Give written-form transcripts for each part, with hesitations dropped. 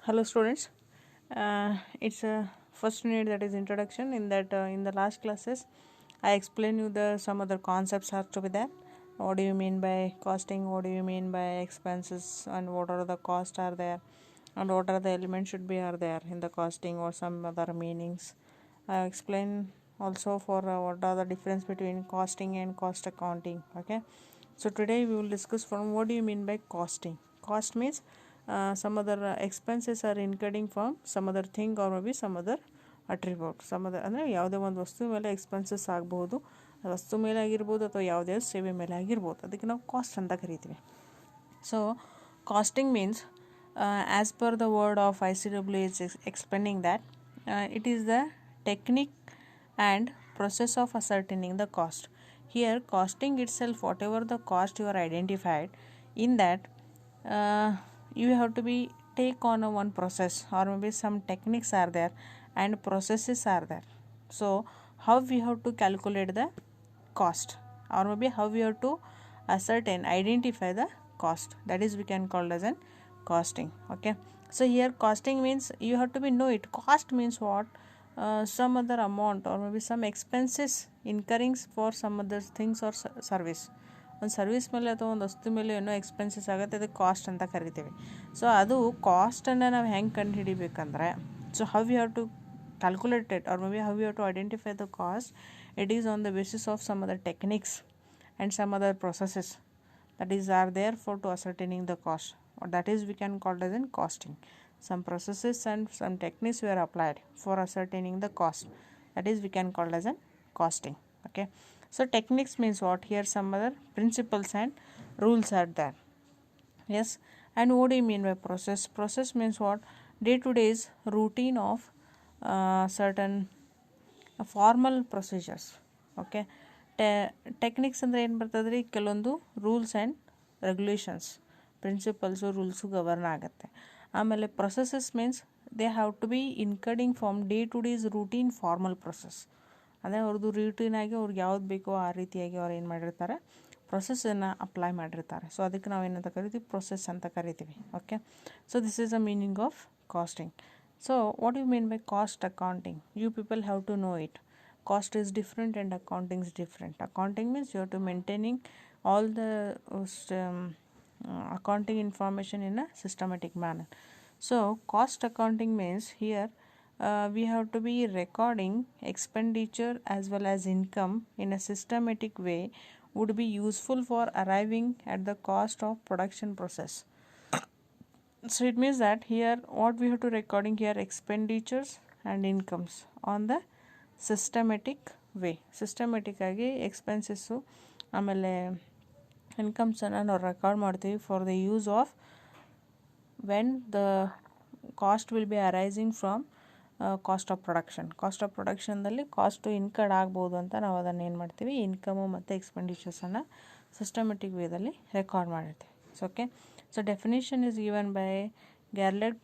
Hello students, it's a first unit, that is introduction. In that in the last classes I explain you the some other concepts are to be there. What do you mean by costing, what do you mean by expenses, and what are the costs are there, and what are the elements should be are there in the costing, or some other meanings. I explain also for what are the difference between costing and cost accounting. Okay, so today we will discuss from what do you mean by costing. Cost means some other expenses are incurring from some other thing or maybe some other attribute some other ಅಂದರೆ ಯಾವುದೇ ಒಂದು ವಸ್ತು ಮೇಲೆ expenses ಆಗ್ಬೋದು, ವಸ್ತು ಮೇಲೆ ಆಗಿರ್ಬೋದು ಅಥವಾ ಯಾವುದೇ ಸೇವೆ ಮೇಲೆ ಆಗಿರ್ಬೋದು, ಅದಕ್ಕೆ ನಾವು ಕಾಸ್ಟ್ ಅಂತ ಕರಿತೀವಿ. So casting means as per the word of ICW is explaining that it is the technique and process of ascertaining the cost. Here costing itself, whatever the cost you are identified, in that you have to be take on a one process or maybe some techniques are there and processes are there. So how we have to calculate the cost, or maybe how we have to ascertain, identify the cost, that is we can call as an costing. Okay, so here costing means you have to be know it. Cost means what? Some other amount or maybe some expenses incurring for some other things or service. ಒಂದು service ಮೇಲೆ ಅಥವಾ ಒಂದು ವಸ್ತು ಮೇಲೆ ಏನೋ expenses ಆಗುತ್ತೆ, ಅದಕ್ಕೆ cost ಅಂತ ಕರಿತೀವಿ. ಸೊ ಅದು ಕಾಸ್ಟನ್ನು ನಾವು ಹೆಂಗೆ ಕಂಡು ಹಿಡಿಬೇಕಂದ್ರೆ, so how you have to calculate it, or maybe how you have to identify the cost. It is on the basis of some other techniques and some other processes that is are there for to ascertaining the cost, or that is we can call as in costing. Some processes and some techniques were applied for ascertaining the cost, that is we can call as in costing. Okay, so techniques means what? Here some other principles and rules are there. Yes, and what do you mean by process? Process means what? Day to day's routine of certain formal procedures. Okay, techniques ಅಂದರೆ ಏನು ಬರ್ತದೆ ರೀ? ಕೆಲವೊಂದು rules and regulations, principles, rules govern ಆಗುತ್ತೆ. ಆಮೇಲೆ processes means they have to be incurring from day to day's routine formal process. ಅದೇ ಅವ್ರದ್ದು ರೂಟೀನಾಗಿ ಅವ್ರಿಗೆ ಯಾವ್ದು ಬೇಕೋ ಆ ರೀತಿಯಾಗಿ ಅವ್ರು ಏನು ಮಾಡಿರ್ತಾರೆ, ಪ್ರೊಸೆಸನ್ನು ಅಪ್ಲೈ ಮಾಡಿರ್ತಾರೆ. ಸೊ ಅದಕ್ಕೆ ನಾವು ಏನಂತ ಕರಿತೀವಿ? ಪ್ರೊಸೆಸ್ ಅಂತ ಕರಿತೀವಿ. Okay, so this is the meaning of casting. So what do you mean by cost accounting? You people have to know it. Cost is different and accounting is different. Accounting means you have to maintaining all the accounting information in a systematic manner. So cost accounting means here we have to be recording expenditure as well as income in a systematic way would be useful for arriving at the cost of production process. So it means that here what we have to recording here expenditures and incomes on the systematic way. Systematic ಆಗಿ expenses ಆಮೇಲೆ ಇನ್ಕಮ್ಸನ್ನು ನಾವು record ಮಾಡ್ತೀವಿ for the use of when the cost will be arising from cost of production. Cost of ಪ್ರೊಡಕ್ಷನ್ದಲ್ಲಿ cost incurred ಆಗ್ಬೋದು ಅಂತ ನಾವು ಅದನ್ನು ಏನು ಮಾಡ್ತೀವಿ, ಇನ್ಕಮು ಮತ್ತು ಎಕ್ಸ್ಪೆಂಡಿಚರ್ಸನ್ನು ಸಿಸ್ಟಮೆಟಿಕ್ ವೇದಲ್ಲಿ ರೆಕಾರ್ಡ್ ಮಾಡಿರ್ತೀವಿ. So okay, so definition is given by Gerlach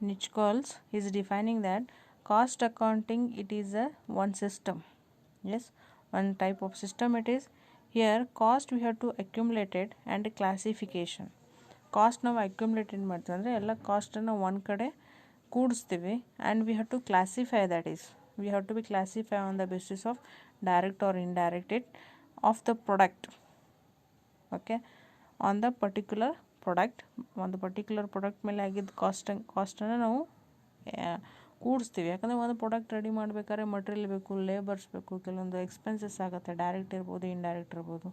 Nichols is defining that cost accounting, it is a one system. Yes, one type of system it is. Here cost we have to accumulate it and classification. Cost ನಾವು accumulated ಮಾಡ್ತೀವಿ ಅಂದರೆ ಎಲ್ಲ ಕಾಸ್ಟನ್ನು ಒಂದು ಕಡೆ ಕೂಡಿಸ್ತೀವಿ, and we have to classify, that is we have to be classify on the basis of direct or indirect it of the product. Okay, on the particular product, ಒಂದು particular product ಮೇಲೆ ಆಗಿದ್ದ ಕಾಸ್ಟನ್ನು ನಾವು ಕೂಡಿಸ್ತೀವಿ. ಯಾಕಂದರೆ ಒಂದು ಪ್ರಾಡಕ್ಟ್ ರೆಡಿ ಮಾಡಬೇಕಾದ್ರೆ material ಬೇಕು, ಲೇಬರ್ಸ್ ಬೇಕು, ಕೆಲವೊಂದು ಎಕ್ಸ್ಪೆನ್ಸಸ್ ಆಗುತ್ತೆ, ಡೈರೆಕ್ಟ್ ಇರ್ಬೋದು, ಇಂಡೈರೆಕ್ಟ್ ಇರ್ಬೋದು,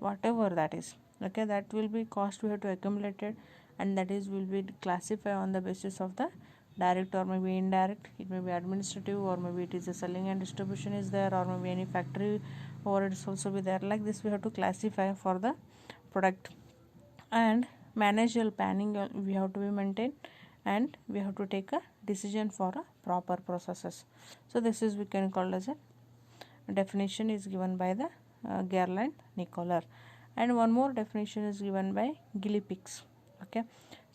whatever that is. Okay, that will be cost we have to accumulated, and that is will be classify on the basis of the direct or maybe indirect. It may be administrative, or maybe it is a selling and distribution is there, or maybe any factory overheads also be there. Like this we have to classify for the product, and managerial planning we have to be maintained, and we have to take a decision for a proper processes. So this is we can call as a definition is given by the Gerlach Nichols, and one more definition is given by Gillies. Okay,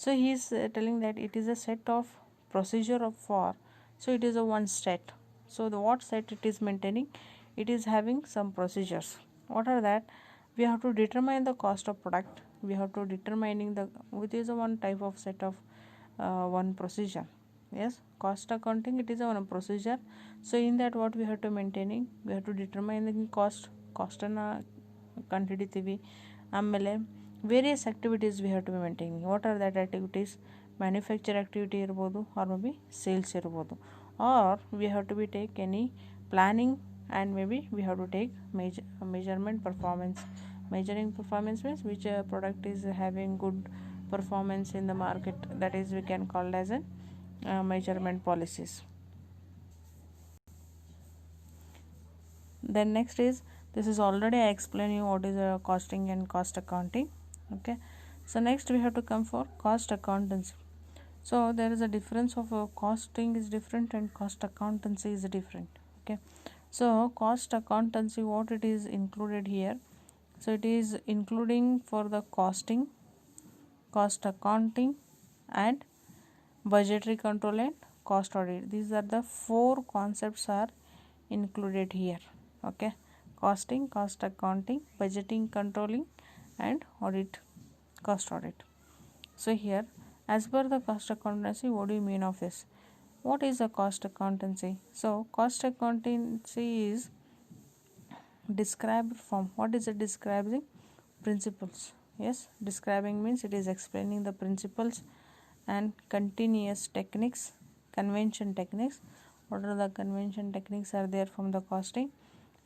so he is telling that it is a set of procedure of for, so it is a one set. So the what set it is maintaining, it is having some procedures. What are that? We have to determine the cost of product, we have to determining the, which is a one type of set of one procedure. Yes, cost accounting, it is a one procedure. So in that what we have to maintaining, we have to determine the ಕಾಸ್ಟನ್ನು ಕಂಡುಹಿಡಿತೀವಿ. ಆಮೇಲೆ various activities we have to be maintaining. What are that activities? Manufacture activity ಇರ್ಬೋದು, or maybe sales ಇರ್ಬೋದು, or we have to be take any planning and maybe we have to take measurement performance. Measuring performance means which product is having good performance in the market, that is we can call as a measurement policies. Then next is, this is already I explained you what is costing and cost accounting. Okay, so next we have to come for cost accountancy. So there is a difference of costing is different and cost accountancy is different. Okay, so cost accountancy, what it is included here? So it is including for the costing, cost accounting, and budgetary control and cost audit. These are the four concepts are included here. Okay, costing, cost accounting, budgeting, controlling, and audit, cost audit. So here, as per the cost accountancy, what do you mean of this? What is a cost accountancy? So cost accountancy is described from, what is it describing? Principles. Yes, describing means it is explaining the principles and continuous techniques, convention techniques. What are the convention techniques are there from the costing,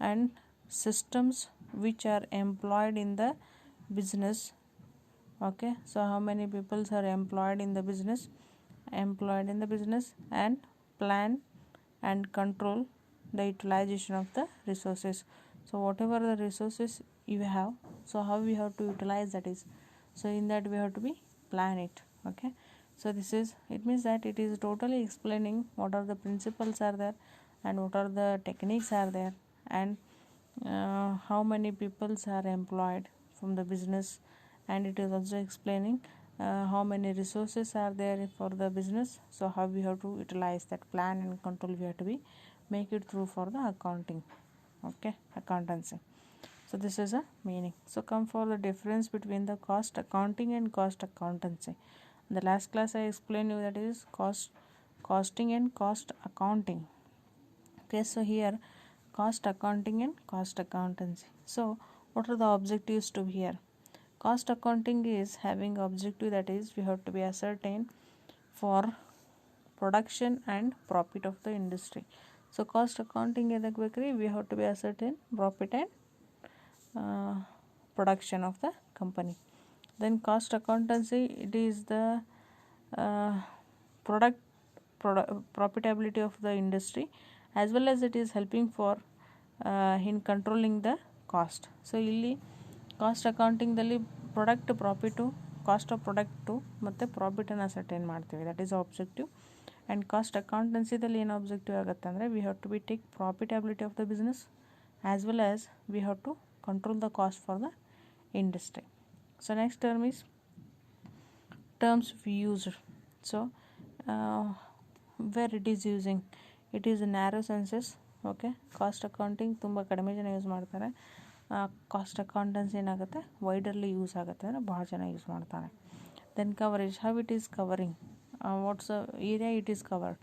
and systems which are employed in the business. Okay, so how many people are employed in the business, and plan and control the utilization of the resources. So whatever the resources you have, so how we have to utilize that is, so in that we have to be plan it. Okay, so this is, it means that it is totally explaining what are the principles are there and what are the techniques are there, and how many peoples are employed from the business, and it is also explaining how many resources are there for the business. So how we have to utilize that plan and control, we have to be make it through for the accounting. Okay, accountancy. So this is a meaning. So come for the difference between the cost accounting and cost accountancy. In the last class I explained you that is costing and cost accounting. Okay, so here cost accounting and cost accountancy. So what are the objectives to here? Cost accounting is having objective, that is we have to be ascertain for production and profit of the industry. So cost accounting edake bekri, we have to be ascertain profit and production of the company. Then cost accountancy, it is the profitability of the industry, as well as it is helping for in controlling the cost. So ಇಲ್ಲಿ cost ಅಕೌಂಟಿಂಗ್ದಲ್ಲಿ product profit, cost of product ಮತ್ತು ಪ್ರಾಫಿಟನ್ನು ascertain ಮಾಡ್ತೀವಿ, that is objective. And cost ಅಕೌಂಟೆನ್ಸಿದಲ್ಲಿ ಏನು objective ಆಗುತ್ತೆ ಅಂದರೆ, we have to be take profitability of the business as well as we have to control the cost for the industry. So next term is terms we used. So where it is using, it is narrow senses. Okay, cost accounting ತುಂಬ ಕಡಿಮೆ ಜನ use ಮಾಡ್ತಾರೆ. Cost accountancy ಏನಾಗುತ್ತೆ, ವೈಡರ್ಲಿ use ಆಗುತ್ತೆ, ಅಂದರೆ ಭಾಳ ಜನ use ಮಾಡ್ತಾರೆ. Then coverage, how it is covering, what's area it is covered.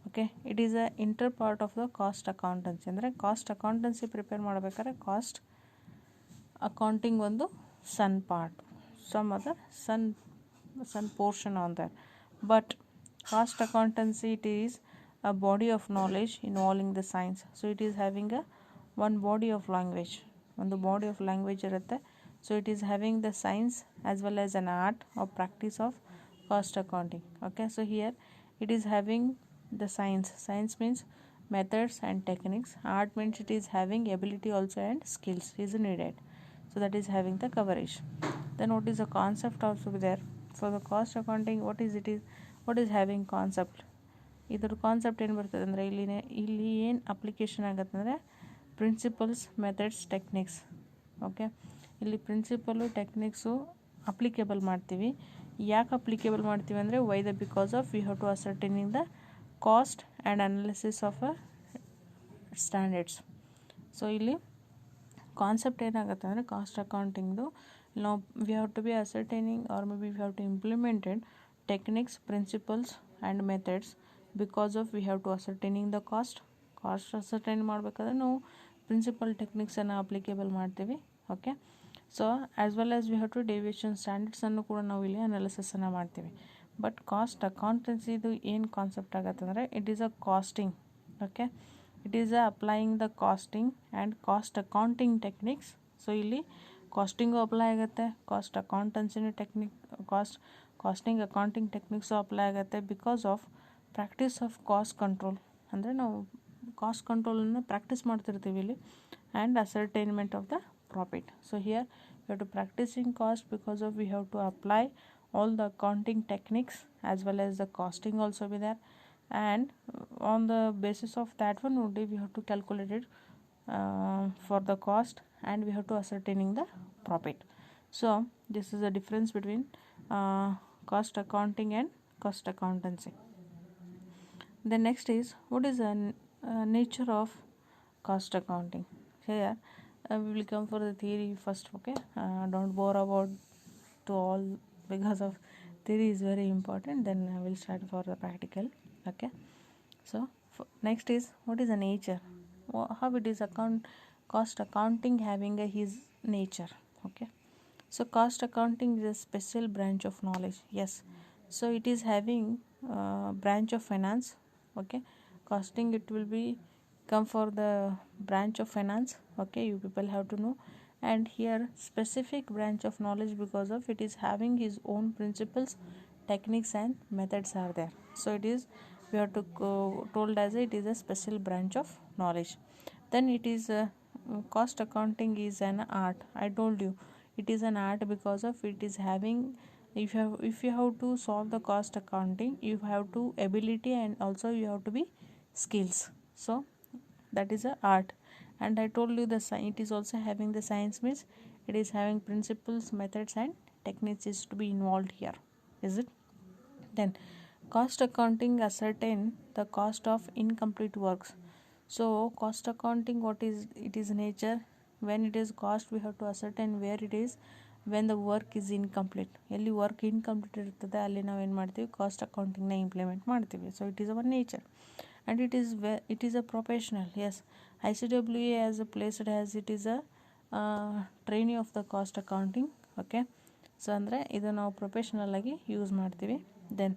Okay, it is a inter part of the cost accountancy. ಅಂದರೆ ಕಾಸ್ಟ್ ಅಕೌಂಟೆನ್ಸಿ ಪ್ರಿಪೇರ್ ಮಾಡಬೇಕಾದ್ರೆ ಕಾಸ್ಟ್ ಅಕೌಂಟಿಂಗ್ ಒಂದು ಸಣ್ಣ ಪಾರ್ಟ್, ಸಮ್ ಅದರ್ ಸಣ್ಣ portion on there. But cost accountancy, it is a body of knowledge involving the science. So it is having a one body of language, ಒಂದು body of language ಇರುತ್ತೆ. So it is having the science as well as an art of practice of cost accounting. Okay, so here it is having the science means methods and techniques. Art means it is having ability also and skills is needed. So that is having the coverage. Then what is the concept also there for the cost accounting? What is having concept? ಇದ್ರ concept ಏನು ಬರ್ತದೆ ಅಂದರೆ, ಇಲ್ಲಿ ಏನು application ಆಗುತ್ತೆ ಅಂದರೆ principles, methods, techniques. Okay, ಇಲ್ಲಿ principle techniques applicable ಮಾಡ್ತೀವಿ. ಯಾಕೆ ಅಪ್ಲಿಕೇಬಲ್ ಮಾಡ್ತೀವಿ ಅಂದರೆ, because of we have to ascertaining the cost and analysis of a standards. So ಇಲ್ಲಿ ಕಾನ್ಸೆಪ್ಟ್ ಏನಾಗುತ್ತೆ ಅಂದರೆ, ಕಾಸ್ಟ್ ಅಕೌಂಟಿಂಗ್ದು Now we have to be ascertaining, or maybe we have to implemented techniques, principles and methods. Because of we have to ascertaining the cost ascertain ಮಾಡಬೇಕಾದ್ರೆ ನಾವು principle ಟೆಕ್ನಿಕ್ಸನ್ನು applicable ಮಾಡ್ತೀವಿ. Okay, so as well as we have to deviation ಸ್ಟ್ಯಾಂಡರ್ಡ್ಸನ್ನು ಕೂಡ ನಾವು ಇಲ್ಲಿ ಅನಾಲಿಸಿಸನ್ನು ಮಾಡ್ತೀವಿ. But cost ಅಕೌಂಟೆನ್ಸಿದು ಏನು ಕಾನ್ಸೆಪ್ಟ್ ಆಗತ್ತೆ ಅಂದರೆ it is a costing. Okay, it is a applying the costing and cost accounting techniques. So ಇಲ್ಲಿ ಕಾಸ್ಟಿಂಗು ಅಪ್ಲೈ ಆಗುತ್ತೆ, ಕಾಸ್ಟ್ ಅಕೌಂಟೆನ್ಸಿನ technique, costing accounting techniques apply ಆಗುತ್ತೆ. Because of practice of cost control, ಅಂದರೆ ನಾವು cost ಕಂಟ್ರೋಲನ್ನು practice ಮಾಡ್ತಿರ್ತೀವಿ ಇಲ್ಲಿ, and ascertainment of the profit. So here we have to practicing cost because of we have to apply all the accounting techniques as well as the costing also be there, and on the basis of that one only we have to calculate it for the cost, and we have to ascertaining the profit. So this is the difference between cost accounting and cost accountancy. The next is, what is the nature of cost accounting? Here we will come for the theory first. Okay, don't bore about to all, because of theory is very important. Then I will start for the practical. Okay, so next is, what is the nature, how it is cost accounting having his nature. Okay, so cost accounting is a special branch of knowledge. Yes, so it is having branch of finance. Okay, costing it will be come for the branch of finance. Okay, you people have to know. And here specific branch of knowledge, because of it is having his own principles, techniques and methods are there. So it is, we have to told as it is a special branch of knowledge. Then it is cost accounting is an art. I told you it is an art because of it is having, if you have to solve the cost accounting, you have to ability and also you have to be skills. So that is a art. And I told you the it is also having the science, means it is having principles, methods and techniques is to be involved here, is it? Then cost accounting ascertain the cost of incomplete works. So cost accounting, what is it is nature, when it is cost we have to ascertain where it is, when the work is incomplete, ಎಲ್ಲಿ work incomplete ಇರ್ತದೆ ಅಲ್ಲಿ ನಾವು ಏನು ಮಾಡ್ತೀವಿ, cost ಅಕೌಂಟಿಂಗ್ನ implement ಮಾಡ್ತೀವಿ. So it is our nature. And it is a professional. Yes, ICWA as a placed as it is a trainee of the cost accounting. Okay, so ಅಂದರೆ ಇದು ನಾವು ಪ್ರೊಫೆಷ್ನಲ್ ಆಗಿ ಯೂಸ್ ಮಾಡ್ತೀವಿ. Then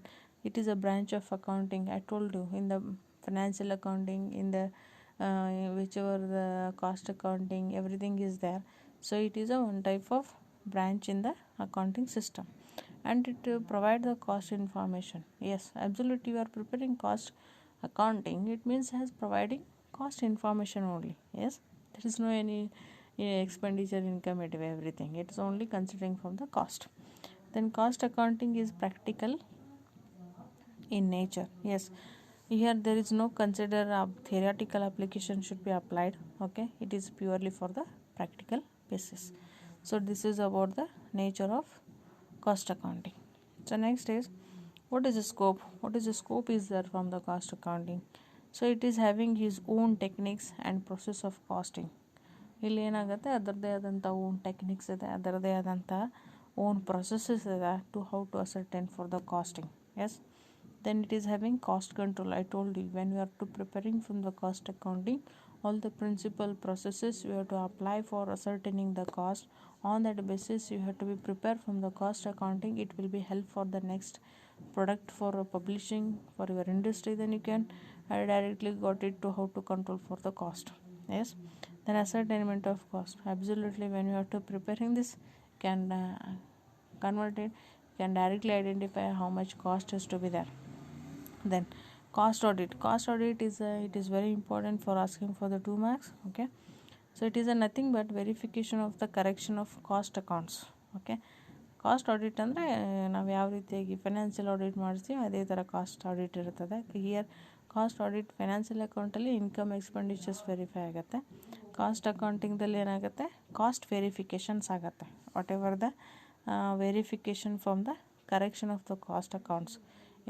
it is a branch of accounting. I told you in the financial accounting, in the whichever the cost accounting, everything is there. So it is a one type of branch in the accounting system, and it provide the cost information. Yes, absolutely, you are preparing cost accounting, it means as providing cost information only. Yes, there is no any expenditure, income, everything, it is only considering from the cost. Then cost accounting is practical in nature. Yes, here there is no consider theoretical application should be applied. Okay, it is purely for the practical basis. So this is about the nature of cost accounting. So next is, what is the scope? What is the scope is there from the cost accounting? So it is having his own techniques and process of costing. ಇಲ್ಲಿ ಏನಾಗುತ್ತೆ, ಅದರದ್ದೇ ಆದಂಥ own techniques ಇದೆ, ಅದರದ್ದೇ ಆದಂಥ own processes ಇದೆ to how to ascertain for the costing. Yes, then it is having cost control. I told you when you are to preparing from the cost accounting, all the principal processes you have to apply for ascertaining the cost. On that basis you have to be prepared from the cost accounting. It will be help for the next product for publishing for your industry. Then you can directly got it to how to control for the cost. Yes, then ascertainment of cost, absolutely when you are to preparing this, can convert it, can directly identify how much cost has to be there. Then cost audit. Cost audit is it is very important for asking for the 2 marks. Okay, so it is a nothing but verification of the correction of cost accounts. Okay, cost audit ಅಂದರೆ ನಾವು ಯಾವ ರೀತಿಯಾಗಿ financial audit ಮಾಡಿಸ್ತೀವಿ ಅದೇ ಥರ cost audit ಇರ್ತದೆ. Here cost audit financial ಅಕೌಂಟಲ್ಲಿ income expenditures verify ಆಗುತ್ತೆ. ಕಾಸ್ಟ್ ಅಕೌಂಟಿಂಗ್ದಲ್ಲಿ ಏನಾಗುತ್ತೆ, ಕಾಸ್ಟ್ ವೆರಿಫಿಕೇಷನ್ಸ್ ಆಗುತ್ತೆ. What ever the verification from the correction of the cost accounts,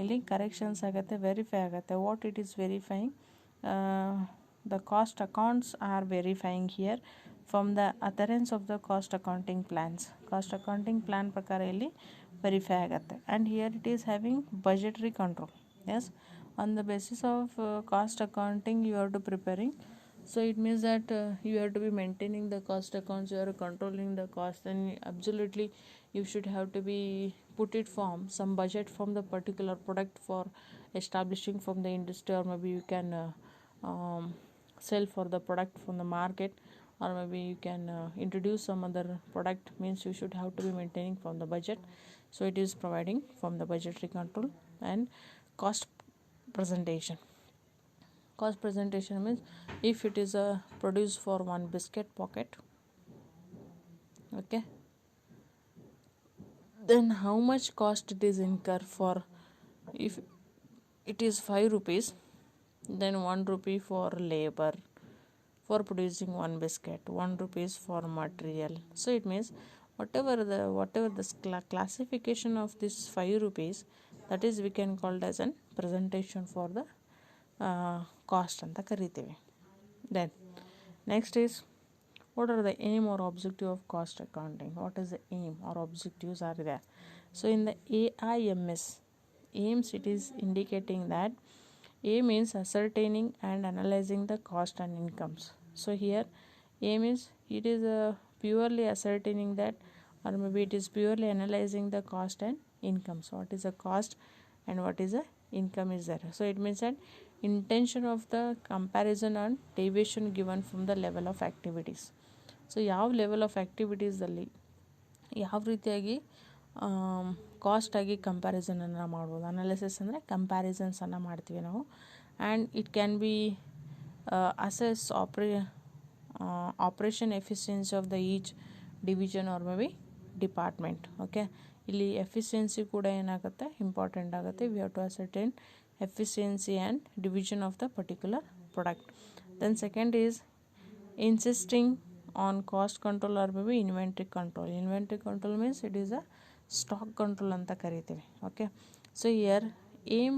ಇಲ್ಲಿ ಕರೆಕ್ಷನ್ಸ್ ಆಗುತ್ತೆ, ವೆರಿಫೈ ಆಗುತ್ತೆ. What it is verifying, the cost accounts are verifying here from the adherence of the cost accounting plans. Cost accounting plan ಪ್ರಕಾರ ಇಲ್ಲಿ verify ಆಗುತ್ತೆ. And here it is having budgetary control. Yes, on the basis of cost accounting you are to preparing. So it means that you have to be maintaining the cost accounts, you are controlling the cost, and absolutely you should have to be put it from some budget from the particular product for establishing from the industry, or maybe you can sell for the product from the market, or maybe you can introduce some other product. Means you should have to be maintaining from the budget. So it is providing from the budgetary control. And cost presentation. Cost presentation means if it is a produce for one biscuit pocket, okay, then how much cost it is incur for. If it is 5 rupees, then 1 rupee for labor for producing one biscuit, 1 rupees for material. So it means whatever the classification of this 5 rupees, that is we can call it as an presentation for the cost ಅಂತ ಕರಿತೀವಿ. Then next is, what are the aim or objective of cost accounting? What is the aim or objectives are there? So in the AIMS aims, it is indicating that A means ascertaining and analyzing the cost and incomes. So here A means it is purely ascertaining that, or maybe it is purely analyzing the cost and incomes. What is the cost and what is the income is there. So it means that intention of the comparison and deviation given from the level of activities. So ಯಾವ level of ಆ್ಯಕ್ಟಿವಿಟೀಸಲ್ಲಿ ಯಾವ ರೀತಿಯಾಗಿ ಕಾಸ್ಟಾಗಿ ಕಂಪ್ಯಾರಿಸನನ್ನು ಮಾಡ್ಬೋದು. Analysis ಅಂದರೆ ಕಂಪ್ಯಾರಿಸನ್ಸನ್ನು ಮಾಡ್ತೀವಿ ನಾವು. And it can be assess operation efficiency of the each division or maybe department. Okay, ಇಲ್ಲಿ efficiency ಕೂಡ ಏನಾಗುತ್ತೆ, ಇಂಪಾರ್ಟೆಂಟ್ ಆಗುತ್ತೆ. We have to ascertain efficiency and division of the particular product. Then second is insisting on cost control or maybe inventory control. Inventory control means it is a stock control anta ಕರಿತೀವಿ. Okay, so here aim,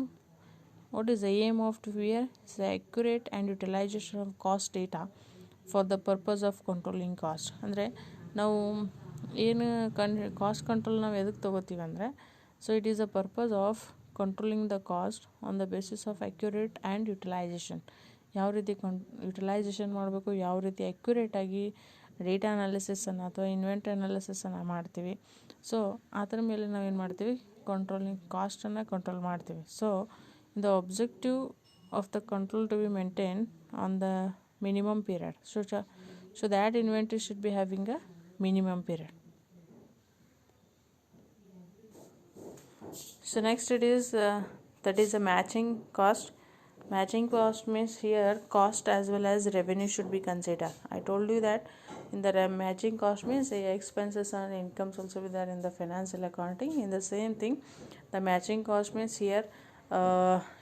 what is the aim of here? It's the accurate and utilization of cost data for the purpose of controlling cost. ಅಂದರೆ ನಾವು ಏನು cost control ನಾವು ಎದಕ್ಕೆ ತೊಗೋತೀವಿ ಅಂದರೆ, so it is a purpose of controlling the cost on the basis of accurate and utilization. ಯಾವ ರೀತಿ utilisation ಮಾಡಬೇಕು, ಯಾವ ರೀತಿ ಅಕ್ಯುರೇಟಾಗಿ ಡೇಟಾ ಅನಾಲಿಸಿಸನ್ನು ಅಥವಾ ಇನ್ವೆಂಟ್ರಿ ಅನಾಲಿಸಿಸನ್ನು ಮಾಡ್ತೀವಿ. ಸೊ ಅದರ ಮೇಲೆ ನಾವೇನು ಮಾಡ್ತೀವಿ, ಕಂಟ್ರೋಲಿಂಗ್ ಕಾಸ್ಟನ್ನು ಕಂಟ್ರೋಲ್ ಮಾಡ್ತೀವಿ. So the objective of the control to be maintain on the minimum period. So that inventory should be having a minimum period. So next it is that is a matching cost. Matching cost means here cost as well as revenue should be considered. I told you that in the matching cost means the expenses and incomes also be there in the financial accounting. In the same thing, the matching cost means here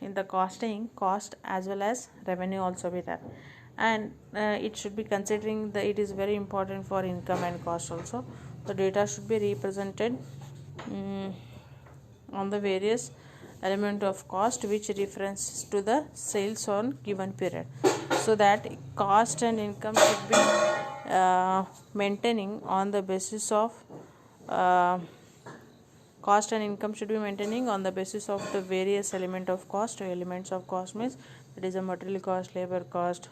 in the costing, cost as well as revenue also be there. And it should be considering that it is very important for income and cost also. The data should be represented on the various element of cost which references to the sales on given period, so that cost and income should be maintaining on the basis of cost and income should be maintaining on the basis of the various element of cost. Elements of cost means it is a material cost, labor cost,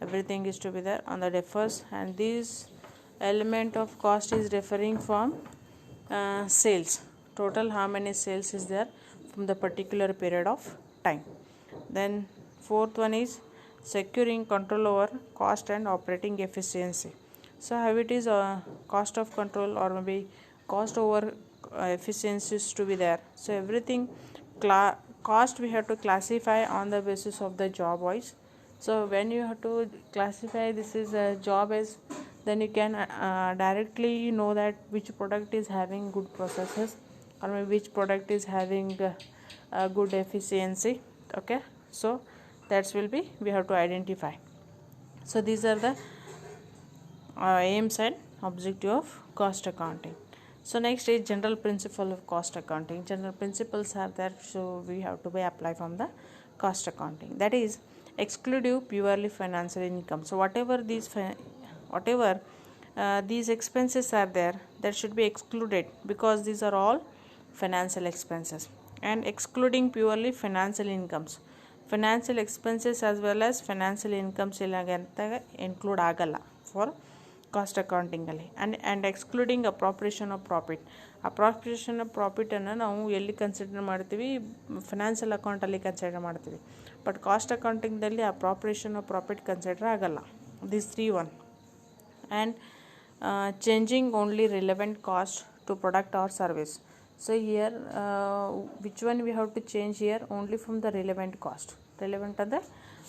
everything is to be there on the differs. And this element of cost is referring from sales, total how many sales is there from the particular period of time. Then fourth one is securing control over cost and operating efficiency. So how it is cost of control or maybe cost over efficiencies to be there. So everything cost we have to classify on the basis of the job wise. So when you have to classify this is a job as, then you can directly know that which product is having good processes or maybe which product is having good efficiency. Okay, so that will be we have to identify. So these are the aims and objective of cost accounting. So next is general principle of cost accounting. General principles are there, so we have to be apply from the cost accounting. That is exclusive purely financial income. So whatever these expenses are there that should be excluded because these are all financial expenses, and excluding purely financial incomes. Financial expenses as well as financial incomes ಇಲ್ಲಾಗಂತ include ಆಗಲ್ಲ for cost ಅಕೌಂಟಿಂಗಲ್ಲಿ. And excluding appropriation of profit. Appropriation of ಪ್ರಾಫಿಟನ್ನು ನಾವು ಎಲ್ಲಿ consider ಮಾಡ್ತೀವಿ? Financial ಅಕೌಂಟಲ್ಲಿ consider ಮಾಡ್ತೀವಿ. But cost ಅಕೌಂಟಿಂಗ್ದಲ್ಲಿ ಅಪ್ರಾಪ್ರಿಯೇಷನ್ ಆಫ್ ಪ್ರಾಫಿಟ್ ಕನ್ಸಿಡರ್ ಆಗಲ್ಲ. This 3 1. And changing only relevant cost to product or service. So here which one we have to change here? Only from the relevant cost. Relevant ಅಂದರೆ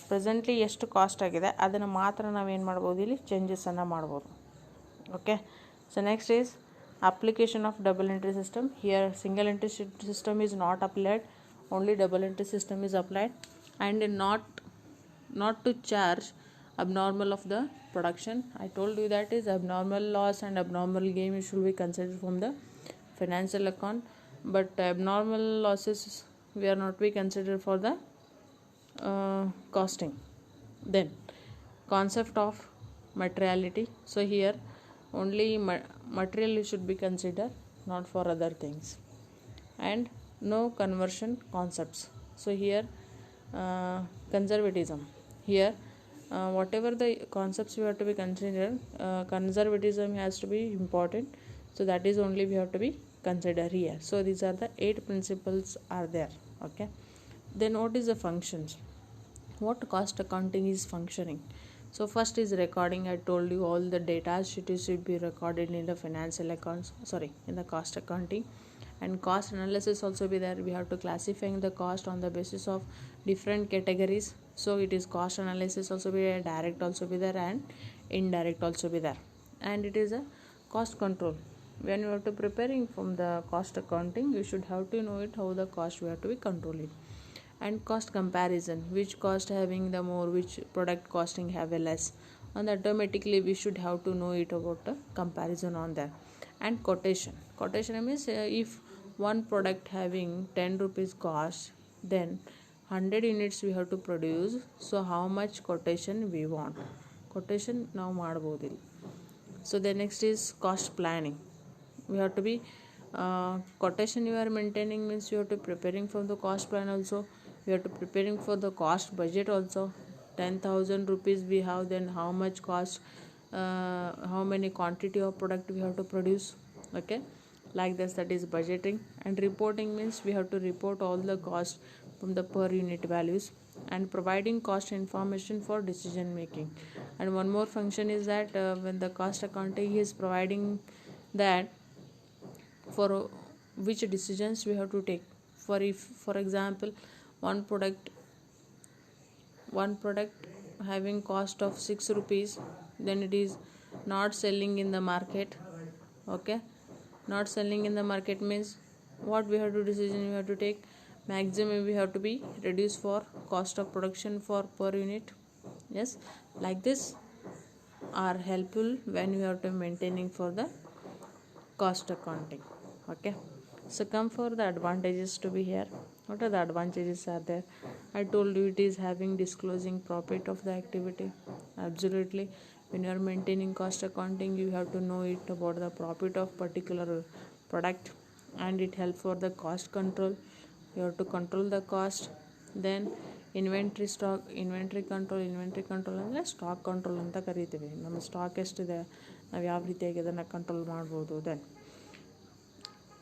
presently ಎಷ್ಟು cost ಆಗಿದೆ ಅದನ್ನು ಮಾತ್ರ ನಾವೇನು ಮಾಡ್ಬೋದು, ಇಲ್ಲಿ ಚೇಂಜಸನ್ನು ಮಾಡ್ಬೋದು. Okay, so next is application of double entry system. Here single entry system is not applied, only double entry system is applied. And not to charge abnormal of the production. I told you that is abnormal loss and abnormal gain should be considered from the financial account, but abnormal losses we are not be considered for the costing. Then concept of materiality. So here only material should be considered, not for other things. And no conversion concepts. So here conservatism. Here whatever the concepts we have to be considered, conservatism has to be important, so that is only we have to be considered here. So these are the 8 principles are there. Okay, then what is the functions? What cost accounting is functioning? So first is recording. I told you all the data should be recorded in the financial accounts, in the cost accounting. And cost analysis also be there. We have to classifying the cost on the basis of different categories. So it is cost analysis also be there, direct also be there, and indirect also be there. And it is a cost control. When you are to preparing from the cost accounting, you should have to know it how the cost we have to be controlling. And cost comparison, which cost having the more, which product costing have a less, and automatically we should have to know it about the comparison on that. And quotation means if one product having 10 rupees cost, then 100 units we have to produce, so how much quotation we want, quotation ನಾವು ಮಾಡ್ಬೋದು ಇಲ್ಲಿ. So the next is cost planning. We have to be quotation you are maintaining means you have to preparing for the cost plan also, we have to preparing for the cost budget also. 10,000 rupees we have, then how much cost, how many quantity of product we have to produce. Okay, like this, that is budgeting. And reporting means we have to report all the cost from the per unit values, and providing cost information for decision making. And one more function is that when the cost accounting is providing that for which decisions we have to take. For example, one product having cost of 6 rupees, then it is not selling in the market. Okay, not selling in the market means what we have to decision we have to take? Maximum we have to be reduced for cost of production for per unit. Yes, like this are helpful when we have to maintaining for the cost accounting. Okay, so come for the advantages to be here. What are the advantages are there? I told you it is having disclosing profit of the activity. Absolutely, when you are maintaining cost accounting, you have to know it about the profit of particular product, and it help for the cost control. You have to control the cost. Then inventory control ಅಂದರೆ stock control ಅಂತ ಕರಿತೀವಿ. ನಮ್ಮ stock ಎಷ್ಟಿದೆ, ನಾವು ಯಾವ ರೀತಿಯಾಗಿ ಅದನ್ನು control ಮಾಡ್ಬೋದು. Then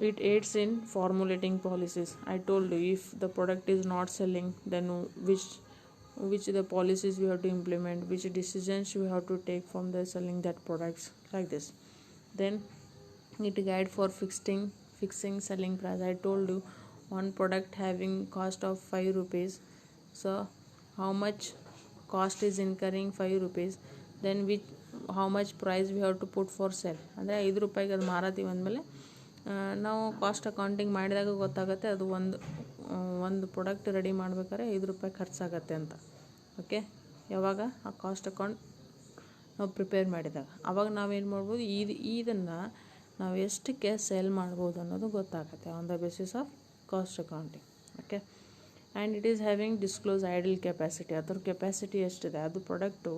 it aids in formulating policies. I told you if the product is not selling, then which the policies we have to implement, which decisions we have to take from the selling that products, like this. Then it guide for fixing selling price. I told you one product having cost of 5 rupees, so how much cost is incurring 5 rupees, then how much price we have to put for sale. ಅಂದರೆ 5 ರೂಪಾಯಿಗೆ ಅದು ಮಾರತೀವಿ ಅಂದಮೇಲೆ ನಾವು cost accounting ಮಾಡಿದಾಗ ಗೊತ್ತಾಗುತ್ತೆ ಅದು ಒಂದು product ready ಮಾಡ್ಬೇಕಾದ್ರೆ 5 ರೂಪಾಯಿ ಖರ್ಚಾಗತ್ತೆ ಅಂತ. ಓಕೆ, ಯಾವಾಗ ಆ ಕಾಸ್ಟ್ ಅಕೌಂಟ್ ನಾವು ಪ್ರಿಪೇರ್ ಮಾಡಿದಾಗ ಆವಾಗ ನಾವೇನು ಮಾಡ್ಬೋದು, ಇದನ್ನು ನಾವು ಎಷ್ಟಕ್ಕೆ ಸೇಲ್ ಮಾಡ್ಬೋದು ಅನ್ನೋದು ಗೊತ್ತಾಗುತ್ತೆ on the basis of cost accounting. Okay, and it is having disclose idle capacity. ಅದ್ರ ಕೆಪಾಸಿಟಿ ಎಷ್ಟಿದೆ, ಅದು ಪ್ರಾಡಕ್ಟು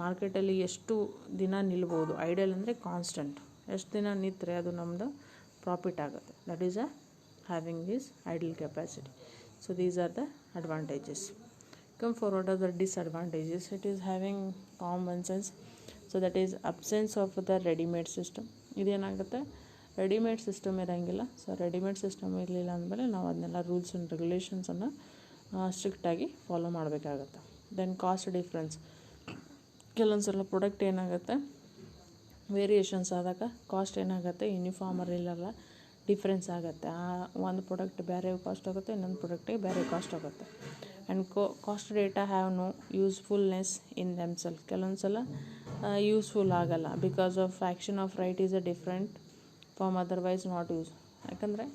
ಮಾರ್ಕೆಟಲ್ಲಿ ಎಷ್ಟು ದಿನ ನಿಲ್ಬೋದು. ಐಡಲ್ ಅಂದರೆ ಕಾನ್ಸ್ಟೆಂಟ್, ಎಷ್ಟು ದಿನ ನಿಂತರೆ ಅದು ನಮ್ಮದು ಪ್ರಾಫಿಟ್ ಆಗುತ್ತೆ. That is having this idle capacity. So these are the advantages. Come for what are the disadvantages. It is having common sense. So that is absence of the ready-made system. ಇದೇನಾಗುತ್ತೆ, readymade system ಇರೋಂಗಿಲ್ಲ. So readymade system ಇರಲಿಲ್ಲ ಅಂದಮೇಲೆ ನಾವು ಅದನ್ನೆಲ್ಲ rules and ರೆಗ್ಯುಲೇಷನ್ಸನ್ನು ಸ್ಟ್ರಿಕ್ಟಾಗಿ follow ಮಾಡಬೇಕಾಗತ್ತೆ. Then cost difference. ಕೆಲವೊಂದು ಸಲ ಪ್ರಾಡಕ್ಟ್ ಏನಾಗುತ್ತೆ, ವೇರಿಯೇಷನ್ಸ್ ಆದಾಗ ಕಾಸ್ಟ್ ಏನಾಗುತ್ತೆ, ಯೂನಿಫಾರ್ಮರ್ ಇರಲ್ಲ, ಡಿಫ್ರೆನ್ಸ್ ಆಗುತ್ತೆ. ಆ ಒಂದು ಪ್ರಾಡಕ್ಟ್ ಬೇರೆ ಕಾಸ್ಟ್ ಆಗುತ್ತೆ, ಇನ್ನೊಂದು ಪ್ರಾಡಕ್ಟಿಗೆ ಬೇರೆ ಕಾಸ್ಟ್ ಆಗುತ್ತೆ. And cost data have no usefulness in themselves. ಕೆಲವೊಂದು ಸಲ ಯೂಸ್ಫುಲ್ ಆಗಲ್ಲ, because of action of right is a different from otherwise not use. ಯಾಕಂದರೆ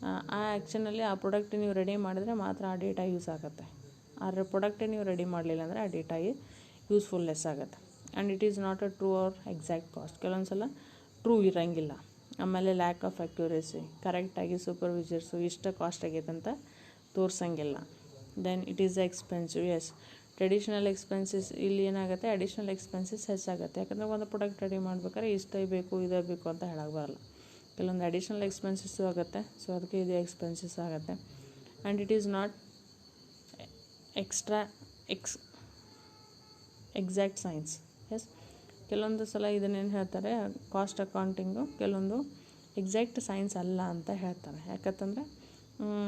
ಆ ಆ್ಯಕ್ಷನಲ್ಲಿ ಆ ಪ್ರಾಡಕ್ಟ್ ನೀವು ರೆಡಿ ಮಾಡಿದರೆ ಮಾತ್ರ ಆ ಡೇಟಾ ಯೂಸ್ ಆಗುತ್ತೆ. ಆ ಪ್ರಾಡಕ್ಟೇ ನೀವು ರೆಡಿ ಮಾಡಲಿಲ್ಲ ಅಂದರೆ ಆ ಡೇಟಾ ಯೂಸ್ಫುಲ್ನೆಸ್ ಆಗುತ್ತೆ. And it is not a true or exact cost. ಕೆಲವೊಂದು ಸಲ ಟ್ರೂ ಇರೋಂಗಿಲ್ಲ. ಆಮೇಲೆ ಲ್ಯಾಕ್ ಆಫ್ ಅಕ್ಯುರೇಸಿ, ಕರೆಕ್ಟಾಗಿ ಸೂಪರ್ವೈಸರ್ಸು ಇಷ್ಟ ಕಾಸ್ಟ್ ಆಗೈತೆ ಅಂತ ತೋರಿಸಂಗಿಲ್ಲ. Then it is expensive. Yes, traditional expenses, ಇಲ್ಲಿ ಏನಾಗುತ್ತೆ, ಅಡಿಷ್ನಲ್ ಎಕ್ಸ್ಪೆನ್ಸಸ್ ಹೆಚ್ಚಾಗುತ್ತೆ. ಯಾಕಂದರೆ ಒಂದು ಪ್ರಾಡಕ್ಟ್ ರೆಡಿ ಮಾಡ್ಬೇಕಾದ್ರೆ ಇಷ್ಟೇ ಬೇಕು ಇದೇ ಬೇಕು ಅಂತ ಹೇಳಕ್ಕೆ ಬರಲ್ಲ. ಕೆಲವೊಂದು ಅಡಿಷ್ನಲ್ ಎಕ್ಸ್ಪೆನ್ಸಸ್ಸು ಆಗುತ್ತೆ. ಸೊ ಅದಕ್ಕೆ ಇದು ಎಕ್ಸ್ಪೆನ್ಸಸ್ ಆಗುತ್ತೆ. And it is not exact science. Yes, ಕೆಲವೊಂದು ಸಲ ಇದನ್ನೇನು ಹೇಳ್ತಾರೆ, ಕಾಸ್ಟ್ ಅಕೌಂಟಿಂಗು ಕೆಲವೊಂದು ಎಕ್ಸಾಕ್ಟ್ ಸೈನ್ಸ್ ಅಲ್ಲ ಅಂತ ಹೇಳ್ತಾರೆ. ಯಾಕಂತಂದರೆ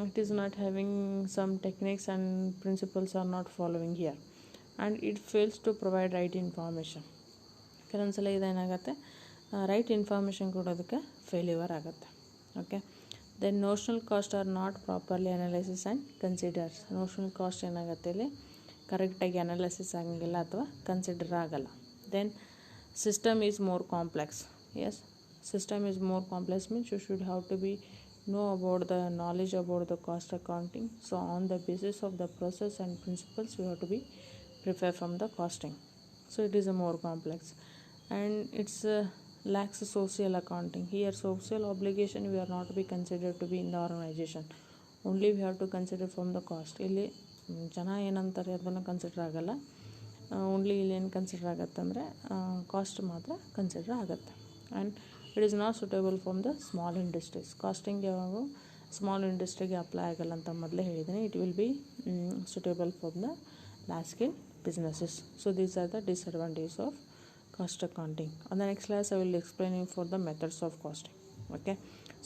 it is not having some techniques and principles are not following here, and it fails to provide right information. ಕೆಲವೊಂದು ಸಲ ಇದೇನಾಗುತ್ತೆ, ರೈಟ್ ಇನ್ಫಾರ್ಮೇಷನ್ ಕೊಡೋದಕ್ಕೆ ಫೇಲ್ಯೂರ್ ಆಗುತ್ತೆ. Okay, then notional cost are not properly analysis and considers. Notional cost ಏನಾಗುತ್ತೆ, ಇಲ್ಲಿ ಕರೆಕ್ಟಾಗಿ analysis ಆಗಂಗಿಲ್ಲ ಅಥವಾ ಕನ್ಸಿಡರ್ ಆಗಲ್ಲ. Then system is more complex. Yes, system is more complex means you should have to be know about the knowledge about the cost accounting. So on the basis of the process and principles we have to be prepare from the costing. So it is a more complex, and it's lacks social accounting. Here social obligation we are not to be considered to be in the organization, only we have to consider from the cost. ಇಲ್ಲಿ ಜನ ಏನಂತಾರೆ ಅದನ್ನು consider ಆಗಲ್ಲ. Only ಇಲ್ಲಿ ಏನು consider ಆಗುತ್ತೆ ಅಂದರೆ cost ಮಾತ್ರ ಕನ್ಸಿಡರ್ ಆಗುತ್ತೆ. And it is not suitable from the small industries. Costing ಯಾವಾಗ ಸ್ಮಾಲ್ ಇಂಡಸ್ಟ್ರಿಗೆ ಅಪ್ಲೈ ಆಗಲ್ಲ ಅಂತ ಮೊದಲೇ ಹೇಳಿದ್ದೀನಿ. It will be suitable from the large scale businesses. So these are the disadvantages of cost accounting. On the next class I will explain you for the methods of costing. Okay,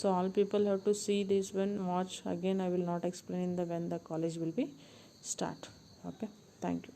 so all people have to see this one, watch again. I will not explain in the when the college will be start. Okay, thank you.